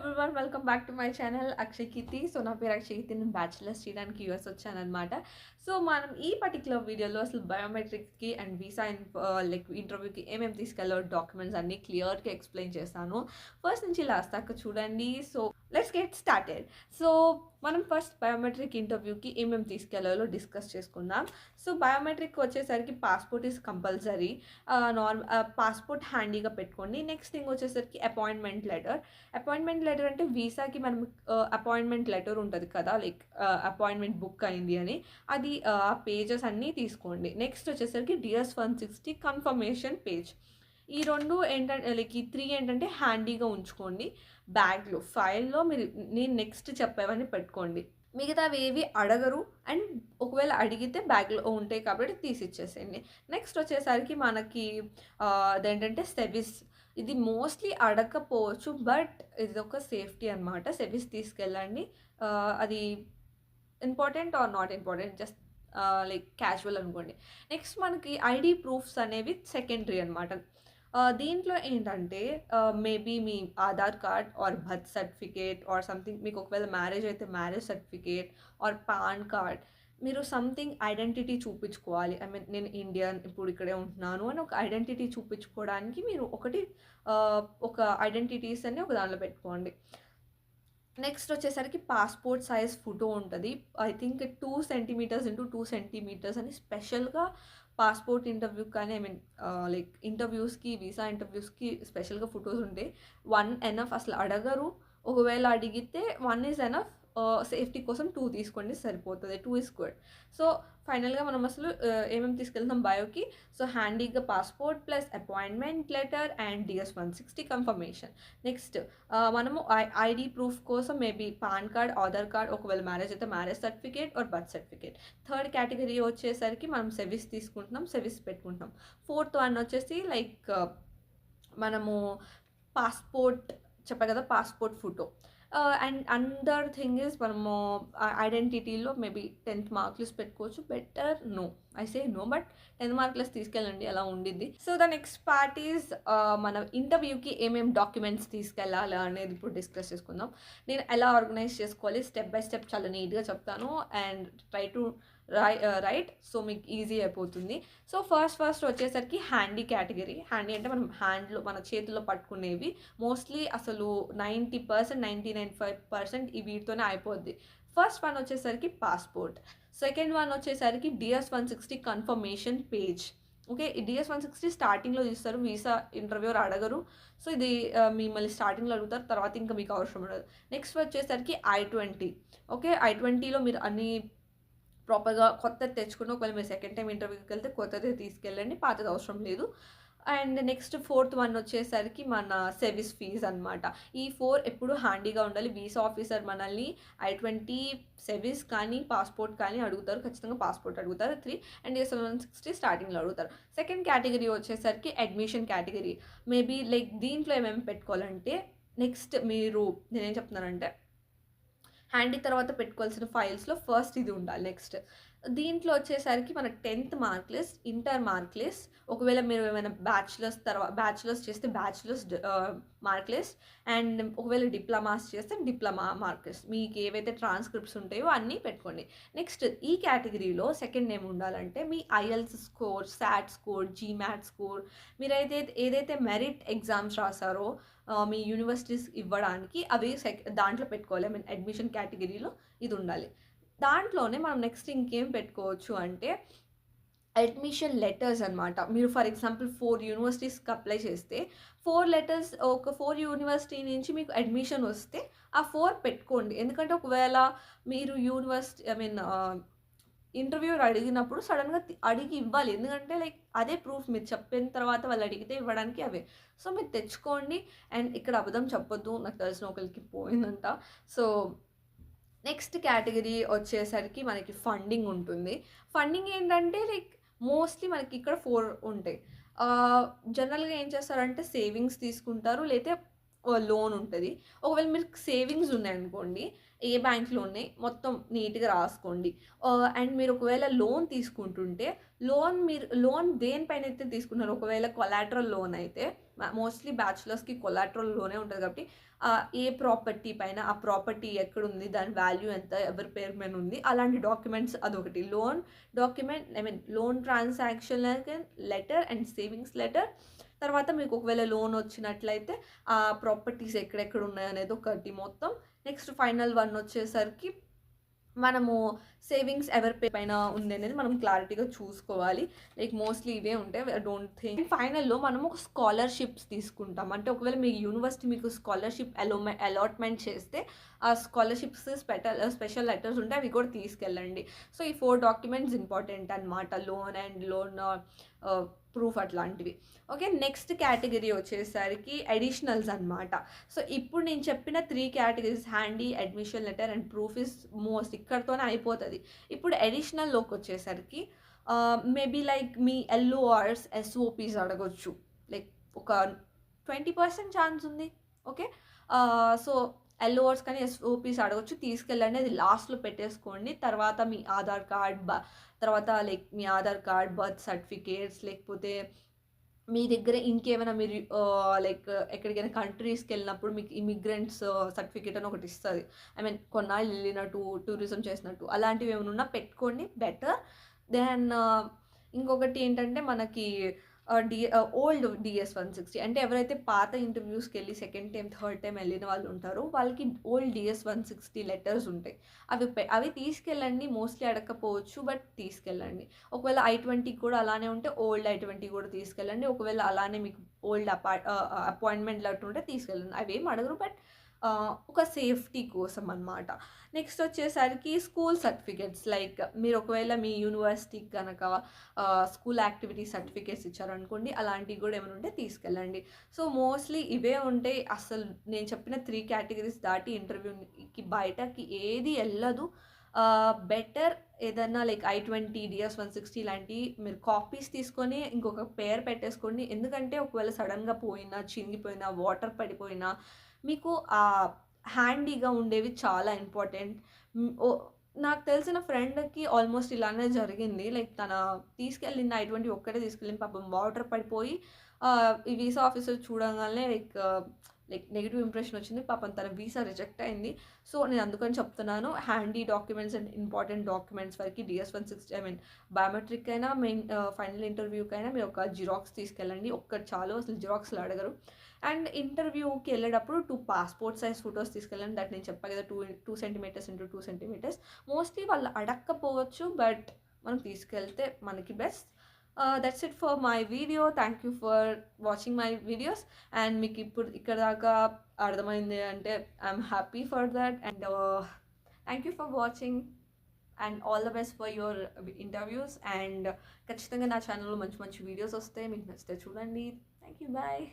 Everyone welcome back to my channel Akshay Keerthi. So నా పేరు అక్షయ్ కీర్తి. నేను బ్యాచిలర్స్ చేయడానికి యూఎస్ వచ్చానమాట. సో మనం ఈ పర్టికులర్ వీడియోలో అసలు బయోమెట్రిక్స్కి అండ్ వీసా లైక్ ఇంటర్వ్యూకి ఏమేమి తీసుకెళ్ళాలో డాక్యుమెంట్స్ అన్నీ క్లియర్గా ఎక్స్ప్లెయిన్ చేస్తాను. ఫస్ట్ నుంచి లాస్ట్ దాకా చూడండి. So let's get started. So మనం ఫస్ట్ బయోమెట్రిక్ ఇంటర్వ్యూకి ఏమేమి తీసుకెళ్లాలో డిస్కస్ చేసుకుందాం. సో బయోమెట్రిక్ వచ్చేసరికి పాస్పోర్ట్ ఈజ్ కంపల్సరీ. పాస్పోర్ట్ హ్యాండీగా పెట్టుకోండి. నెక్స్ట్ థింగ్ వచ్చేసరికి అపాయింట్మెంట్ లెటర్ అంటే వీసాకి మనం అపాయింట్మెంట్ లెటర్ ఉంటుంది కదా, లైక్ అపాయింట్మెంట్ బుక్ అయింది అని, అది ఆ పేజెస్ అన్నీ తీసుకోండి. నెక్స్ట్ వచ్చేసరికి DS-160 కన్ఫర్మేషన్ పేజ్. ఈ రెండు ఏంటంటే లైక్ ఈ త్రీ ఏంటంటే హ్యాండీగా ఉంచుకోండి బ్యాగ్లో, ఫైల్లో. మీరు నేను నెక్స్ట్ చెప్పేవన్నీ పెట్టుకోండి. మిగతావి ఏవి అడగరు, అండ్ ఒకవేళ అడిగితే బ్యాగ్లో ఉంటాయి కాబట్టి తీసిచ్చేసేయండి. నెక్స్ట్ వచ్చేసరికి మనకి అదేంటంటే సెవిస్. ఇది మోస్ట్లీ అడగకపోవచ్చు, బట్ ఇది ఒక సేఫ్టీ అనమాట. సెవిస్ తీసుకెళ్ళండి. అది important or not important, just like casual అనుకోండి. నెక్స్ట్ మనకి ఐడి ప్రూఫ్స్ అనేవి సెకండరీ అనమాట. దీంట్లో ఏంటంటే మేబీ మీ Aadhaar card or birth certificate or something, మీకు ఒకవేళ మ్యారేజ్ అయితే marriage certificate or pan card, మీరు సంథింగ్ ఐడెంటిటీ చూపించుకోవాలి. ఐ మీన్ నేను ఇండియన్, ఇప్పుడు ఇక్కడే ఉంటున్నాను అని ఒక ఐడెంటిటీ చూపించుకోవడానికి మీరు ఒక ఐడెంటిటీస్ అన్ని ఒక దానిలో పెట్టుకోండి. నెక్స్ట్ వచ్చేసరికి పాస్పోర్ట్ సైజ్ ఫోటో ఉంటుంది. I think 2 centimetres into 2 centimetres అని స్పెషల్గా పాస్పోర్ట్ ఇంటర్వ్యూ కానీ, ఐ మీన్ లైక్ ఇంటర్వ్యూస్కి, వీసా ఇంటర్వ్యూస్కి స్పెషల్గా ఫొటోస్ ఉంటాయి. 1 ఎనఫ్, అసలు అడగరు. ఒకవేళ అడిగితే 1 ఈజ్ ఎనఫ్. సేఫ్టీ కోసం 2 తీసుకోండి, సరిపోతుంది. 2 ఈజ్ గుడ్. సో ఫైనల్గా మనం అసలు ఏమేమి తీసుకెళ్తాం బయోకి. సో హ్యాండీగా passport plus appointment letter and DS-160 confirmation. Next మనము ఐడి ప్రూఫ్ కోసం maybe PAN card, Aadhaar card, ఒకవేళ మ్యారేజ్ అయితే marriage certificate or birth certificate. Third category వచ్చేసరికి మనం సెవిస్ తీసుకుంటున్నాం, సెవిస్ పెట్టుకుంటున్నాం. ఫోర్త్ వన్ వచ్చేసి లైక్ మనము పాస్పోర్ట్ చెప్పా కదా, passport photo. And another thing is మనము ఐడెంటిటీలో మేబీ 10th మార్క్ లిస్ట్ పెట్టుకోవచ్చు. Better no, I say no, but 10th mark list తీసుకెళ్ళండి, అలా ఉండిద్ది. So the next part is మన ఇంటర్వ్యూకి ఏమేమి డాక్యుమెంట్స్ తీసుకెళ్ళాలి అనేది ఇప్పుడు డిస్కస్ చేసుకుందాం. నేను ఎలా ఆర్గనైజ్ చేసుకోవాలి స్టెప్ బై స్టెప్ చాలా నీట్గా చెప్తాను, and try to right, so మీకు ఈజీ అయిపోతుంది. సో ఫస్ట్ వచ్చేసరికి హ్యాండీ కేటగిరీ. హ్యాండీ అంటే మనం హ్యాండ్లో, మన చేతుల్లో పట్టుకునేవి. మోస్ట్లీ అసలు 90%, 99.5% ఈ వీటితోనే అయిపోద్ది. ఫస్ట్ వన్ వచ్చేసరికి పాస్పోర్ట్. సెకండ్ వన్ వచ్చేసరికి DS-160 కన్ఫర్మేషన్ పేజ్. ఓకే, ఈ DS-160 స్టార్టింగ్లో తీస్తారు, వీసా ఇంటర్వ్యూర్ అడగరు. సో ఇది మిమ్మల్ని స్టార్టింగ్లో అడుగుతారు, తర్వాత ఇంకా మీకు అవసరం ఉండదు. నెక్స్ట్ వచ్చేసరికి I-20. ఓకే, I-20లో మీరు అన్ని ప్రాపర్గా కొత్తది తెచ్చుకుని, ఒకవేళ మీరు సెకండ్ టైం ఇంటర్వ్యూకి వెళ్తే కొత్తది తీసుకెళ్ళండి, పాతది అవసరం లేదు. అండ్ నెక్స్ట్ ఫోర్త్ వన్ వచ్చేసరికి మన సెవిస్ ఫీజ్ అనమాట. ఈ 4 ఎప్పుడు హ్యాండీగా ఉండాలి. వీసా ఆఫీసర్ మనల్ని I-20, సెవిస్ కానీ పాస్పోర్ట్ కానీ అడుగుతారు, ఖచ్చితంగా పాస్పోర్ట్ అడుగుతారు 3, అండ్ DS-160 స్టార్టింగ్లో అడుగుతారు. సెకండ్ కేటగిరీ వచ్చేసరికి అడ్మిషన్ కేటగిరీ. మేబీ లైక్ దీంట్లో ఏమేమి పెట్టుకోవాలంటే, నెక్స్ట్ మీరు నేనేం చెప్తున్నానంటే, హ్యాండీ తర్వాత పెట్టుకోవాల్సిన ఫైల్స్లో ఫస్ట్ ఇది ఉండాలి. నెక్స్ట్ దీంట్లో వచ్చేసరికి మన 10th mark list, inter mark list, ఒకవేళ మీరు ఏమైనా బ్యాచిలర్స్ చేస్తే బ్యాచిలర్స్ మార్క్ లిస్ట్, అండ్ ఒకవేళ డిప్లొమాస్ చేస్తే డిప్లొమా మార్క్ లిస్ట్. మీకు ఏవైతే ట్రాన్స్క్రిప్ట్స్ ఉంటాయో అన్నీ పెట్టుకోండి. నెక్స్ట్ ఈ కేటగిరీలో సెకండ్ ఏమి ఉండాలంటే మీ IELTS score, SAT score, GMAT score, మీరైతే ఏదైతే మెరిట్ ఎగ్జామ్స్ రాసారో మీ యూనివర్సిటీస్ ఇవ్వడానికి అవి దాంట్లో పెట్టుకోవాలి. ఐ మీన్ అడ్మిషన్ కేటగిరీలో ఇది ఉండాలి. దాంట్లోనే మనం నెక్స్ట్ ఇంకేం పెట్టుకోవచ్చు అంటే అడ్మిషన్ లెటర్స్ అనమాట. మీరు ఫర్ ఎగ్జాంపుల్ 4 యూనివర్సిటీస్కి అప్లై చేస్తే 4 లెటర్స్, ఒక 4 యూనివర్సిటీ నుంచి మీకు అడ్మిషన్ వస్తే ఆ 4 పెట్టుకోండి. ఎందుకంటే ఒకవేళ మీరు యూనివర్సిటీ ఐ మీన్ ఇంటర్వ్యూర్ అడిగినప్పుడు సడన్గా అడిగి ఇవ్వాలి, ఎందుకంటే లైక్ అదే ప్రూఫ్. మీరు చెప్పిన తర్వాత వాళ్ళు అడిగితే ఇవ్వడానికి అవే. సో మీరు తెచ్చుకోండి. అండ్ ఇక్కడ అబద్ధం చెప్పొద్దు, నాకు తెలిసిన ఒకరికి పోయిందంట. సో నెక్స్ట్ కేటగిరీ వచ్చేసరికి మనకి ఫండింగ్ ఉంటుంది. ఫండింగ్ ఏంటంటే లైక్ మోస్ట్లీ మనకి ఇక్కడ 4 ఉంటాయి. జనరల్గా ఏం చేస్తారంటే సేవింగ్స్ తీసుకుంటారు, లేతే లోన్ ఉంటది. ఒకవేళ మీకు సేవింగ్స్ ఉన్నాయనుకోండి, ఏ బ్యాంక్‌లో ఉన్నాయి మొత్తం నీట్‌గా రాసుకోండి. అండ్ మీరు ఒకవేళ లోన్ తీసుకుంటుంటే, లోన్ దేనిపైనైతే తీసుకున్నారో, ఒకవేళ కొలాటరల్ లోన్ అయితే మోస్ట్‌లీ బ్యాచిలర్స్‌కి కొలాటరల్ లోనే ఉంటది కాబట్టి ఏ ప్రాపర్టీ పైన, ఆ ప్రాపర్టీ ఎక్కడుంది, దాని వాల్యూ ఎంత, ఎవరి పేరు మీద ఉంది, అలాంటి డాక్యుమెంట్స్ అదొకటి. Loan document loan transaction letter and savings letter. తర్వాత మీకు ఒకవేళ లోన్ వచ్చినట్లయితే ఆ ప్రాపర్టీస్ ఎక్కడెక్కడ ఉన్నాయనేది ఒకటి మొత్తం. నెక్స్ట్ ఫైనల్ వన్ వచ్చేసరికి మనము సేవింగ్స్ ఎవరి పేరు పైన ఉంది అనేది మనం క్లారిటీగా చూసుకోవాలి. లైక్ మోస్ట్‌లీ ఇవే ఉంటాయి. ఐ డోంట్ థింక్ ఫైనల్‌లో మనము స్కాలర్‌షిప్స్ తీసుకుంటాం. అంటే ఒకవేళ మీ యూనివర్సిటీ మీకు స్కాలర్‌షిప్ అలాట్‌మెంట్ చేస్తే ఆ స్కాలర్‌షిప్స్ స్పెషల్ లెటర్స్ ఉంటే అవి కూడా తీసుకెళ్ళండి. సో, ఈ 4 డాక్యుమెంట్స్ ఇంపార్టెంట్ అనమాట. లోన్ అండ్ లోన్ ప్రూఫ్ అట్లాంటివి. ఓకే. నెక్స్ట్ కేటగిరీ వచ్చేసరికి అడిషనల్స్ అనమాట. సో, ఇప్పుడు నేను చెప్పిన 3 categories handy, admission letter and proof is most ఇక్కడితోనే అయిపోతది. ఇప్పుడు అడిషనల్‌లోకొచ్చేసరికి మేబీ లైక్ మీ ఎల్ఓఆర్స్, ఎస్ఓపీస్ అడగొచ్చు. లైక్ ఒక 20% ఛాన్స్ ఉంది. ఓకే. సో, ఎల్ఓఆర్స్ కానీ ఎస్ఓపీస్ అడగొచ్చు. తీసుకెళ్ళండి. అది లాస్ట్‌లో పెట్టేసుకోండి. తర్వాత మీ ఆధార్ కార్డ్, తర్వాత లైక్ మీ ఆధార్ కార్డ్, బర్త్ సర్టిఫికేట్స్ లేకపోతే మీ దగ్గర ఇంకేమైనా మీరు లైక్ ఎక్కడికైనా కంట్రీస్‌కెళ్ళినప్పుడు మీకు ఇమిగ్రెంట్స్ సర్టిఫికేట్ అని ఒకటిస్తది. ఐ మీన్ కొన్నాళ్ళు ఎళ్ళినట్టు, టూరిజం చేసినట్టు అలాంటివి ఏమైనా ఉన్నా పెట్టుకోండి బెటర్. దెన్ ఇంకొకటి ఏంటంటే మనకి ఓల్డ్ DS-160 అంటే ఎవరైతే పాత ఇంటర్వ్యూస్‌కెళ్ళి సెకండ్ టైమ్, థర్డ్ టైమ్ ఎళ్ళిన వాళ్ళు ఉంటారో వాళ్ళకి ఓల్డ్ DS-160 లెటర్స్ ఉంటాయి. అవి తీసుకెళ్ళండి. మోస్ట్‌లీ అడగకపోవచ్చు. బట్ తీసుకెళ్ళండి. ఒకవేళ I-20 కూడా అలానే ఉంటే ఓల్డ్ I-20 కూడా తీసుకెళ్ళండి. ఒకవేళ అలానే మీకు ఓల్డ్ అపాయింట్మెంట్ లెటర్ ఉంటే తీసుకెళ్ళండి. అవేం అడగరు. బట్ ఒక సేఫ్టీ కోసం అనమాట. నెక్స్ట్ వచ్చేసరికి స్కూల్ సర్టిఫికేట్స్ లైక్ మీరు ఒకవేళ మీ యూనివర్సిటీకి గనక స్కూల్ యాక్టివిటీ సర్టిఫికేట్స్ ఇచ్చారనుకోండి, అలాంటివి కూడా ఏమైనా ఉంటే తీసుకెళ్ళండి. సో, మోస్ట్‌లీ ఇవే ఉంటాయి. అసలు నేను చెప్పిన 3 కేటగరీస్ దాటి ఇంటర్వ్యూకి బయటకి ఏది ఎళ్ళదు. బెటర్ ఏదన్నా లైక్ I-20, DS-160 లాంటివి మీరు కాపీస్ తీసుకొని ఇంకొక పేరు పెట్టేసుకోండి. ఎందుకంటే ఒకవేళ సడెన్‌గా పోయినా, చినిగిపోయినా, వాటర్ పడిపోయినా మీకు హ్యాండీగా ఉండేవి చాలా ఇంపార్టెంట్. నాకు తెలిసిన ఫ్రెండ్‌కి ఆల్మోస్ట్ ఇలానే జరిగింది. లైక్ తన తీసుకెళ్ళింది I-20 ఒక్కటే తీసుకెళ్ళింది. పాపం వాటర్ పడిపోయి ఈ వీసా ఆఫీసర్ చూడంగానే లైక్ నెగెటివ్ ఇంప్రెషన్ వచ్చింది. పాపం తన వీసా రిజెక్ట్ అయింది. సో, నేను అందుకని చెప్తున్నాను. Handy documents and important documents వరకి DS-160 ఐ మీన్ బయోమెట్రిక్ అయినా ఫైనల్ ఇంటర్వ్యూకైనా మీరు ఒక జిరాక్స్ తీసుకెళ్ళండి. ఒక్కటి చాలు. అసలు జిరాక్స్‌లు అడగరు. అండ్ ఇంటర్వ్యూకి వెళ్ళేటప్పుడు 2 పాస్‌పోర్ట్ సైజ్ ఫోటోస్ తీసుకెళ్ళండి. దట్ నేను చెప్పా కదా! 2 సెంటీమీటర్స్ ఇంటూ 2 సెంటీమీటర్స్. మోస్ట్‌లీ వాళ్ళు అడక్కపోవచ్చు. బట్ మనం తీసుకెళ్తే మనకి best. That's it for my video. Thank you for watching my videos. And మీకు ఇప్పుడు ఇక్కడ దాకా అర్థమైంది అంటే I'm happy for that. And thank you for watching and all the best for your interviews. And ఖచ్చితంగా నా ఛానల్‌లో మంచి మంచి వీడియోస్ వస్తాయి. మీకు నచ్చితే చూడండి. Thank you. బాయ్.